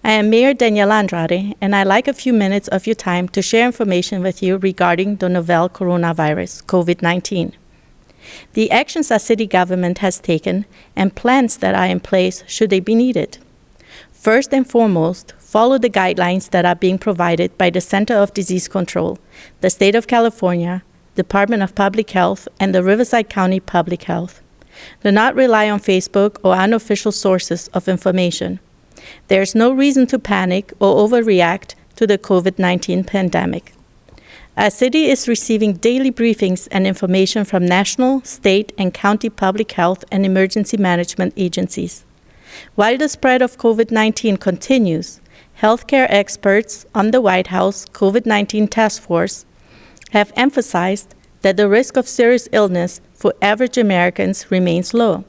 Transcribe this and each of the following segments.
I am Mayor Daniela Andrade, and I'd like a few minutes of your time to share information with you regarding the novel coronavirus, COVID-19. The actions our city government has taken and plans that are in place should they be needed. First and foremost, follow the guidelines that are being provided by the Center of Disease Control, the State of California, Department of Public Health, and the Riverside County Public Health. Do not rely on Facebook or unofficial sources of information. There is no reason to panic or overreact to the COVID-19 pandemic. Our city is receiving daily briefings and information from national, state, and county public health and emergency management agencies. While the spread of COVID-19 continues, healthcare experts on the White House COVID-19 task force have emphasized that the risk of serious illness for average Americans remains low.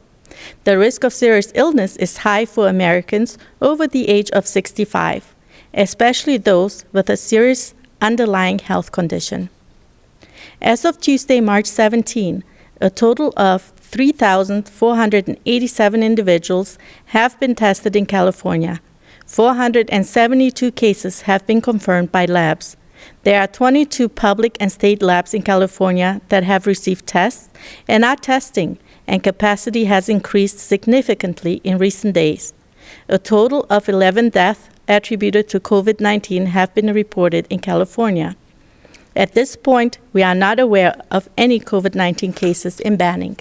The risk of serious illness is high for Americans over the age of 65, especially those with a serious underlying health condition. As of Tuesday, March 17, a total of 3,487 individuals have been tested in California. 472 cases have been confirmed by labs. There are 22 public and state labs in California that have received tests and are testing, and capacity has increased significantly in recent days. A total of 11 deaths attributed to COVID-19 have been reported in California. At this point, we are not aware of any COVID-19 cases in Banning.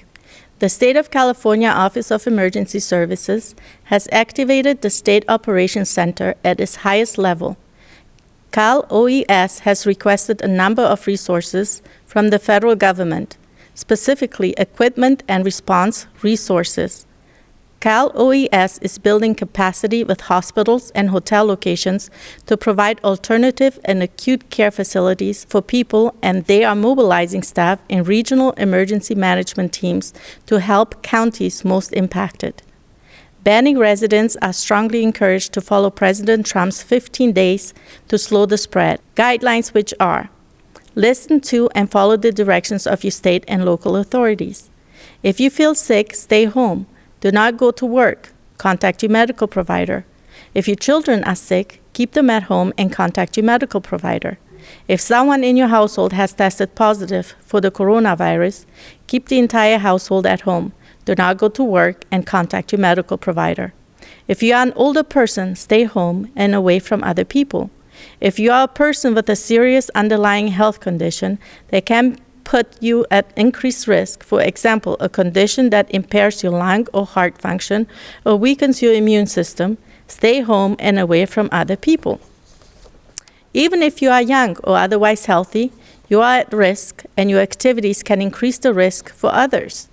The State of California Office of Emergency Services has activated the State Operations Center at its highest level. Cal OES has requested a number of resources from the federal government, specifically equipment and response resources. Cal OES is building capacity with hospitals and hotel locations to provide alternative and acute care facilities for people, and they are mobilizing staff in regional emergency management teams to help counties most impacted. Banning residents are strongly encouraged to follow President Trump's 15 days to slow the spread guidelines, which are: listen to and follow the directions of your state and local authorities. If you feel sick, stay home. Do not go to work. Contact your medical provider. If your children are sick, keep them at home and contact your medical provider. If someone in your household has tested positive for the coronavirus, keep the entire household at home. Do not go to work and contact your medical provider. If you are an older person, stay home and away from other people. If you are a person with a serious underlying health condition that can put you at increased risk, for example, a condition that impairs your lung or heart function or weakens your immune system, stay home and away from other people. Even if you are young or otherwise healthy, you are at risk and your activities can increase the risk for others.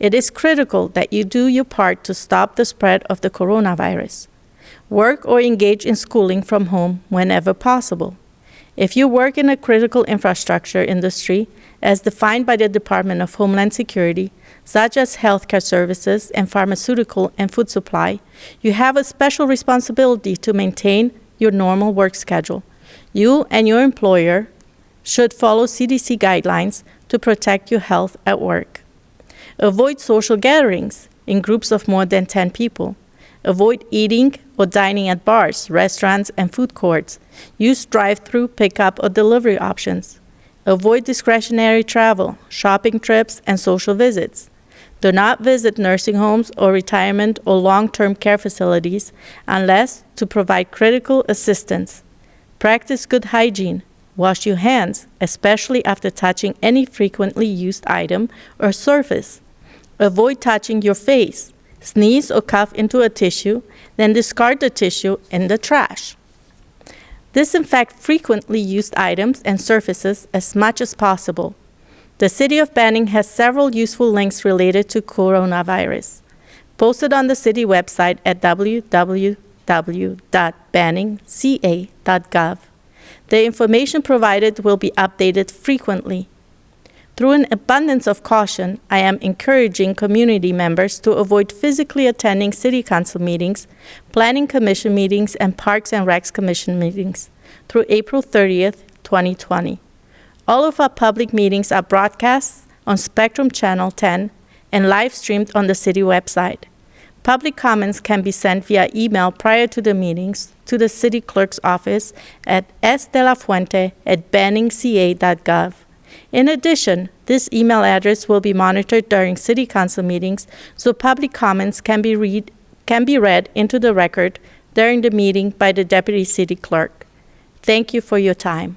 It is critical that you do your part to stop the spread of the coronavirus. Work or engage in schooling from home whenever possible. If you work in a critical infrastructure industry, as defined by the Department of Homeland Security, such as healthcare services and pharmaceutical and food supply, you have a special responsibility to maintain your normal work schedule. You and your employer should follow CDC guidelines to protect your health at work. Avoid social gatherings in groups of more than 10 people. Avoid eating or dining at bars, restaurants, and food courts. Use drive-through, pickup, or delivery options. Avoid discretionary travel, shopping trips, and social visits. Do not visit nursing homes or retirement or long-term care facilities unless to provide critical assistance. Practice good hygiene. Wash your hands, especially after touching any frequently used item or surface. Avoid touching your face. Sneeze or cough into a tissue, then discard the tissue in the trash. Disinfect frequently used items and surfaces as much as possible. The City of Banning has several useful links related to coronavirus, posted on the city website at www.banningca.gov. The information provided will be updated frequently. Through an abundance of caution, I am encouraging community members to avoid physically attending City Council meetings, Planning Commission meetings, and Parks and Recs Commission meetings through April 30th, 2020. All of our public meetings are broadcast on Spectrum Channel 10 and live streamed on the city website. Public comments can be sent via email prior to the meetings to the City Clerk's office at sdelafuente@banningca.gov. In addition, this email address will be monitored during City Council meetings, so public comments can be read into the record during the meeting by the Deputy City Clerk. Thank you for your time.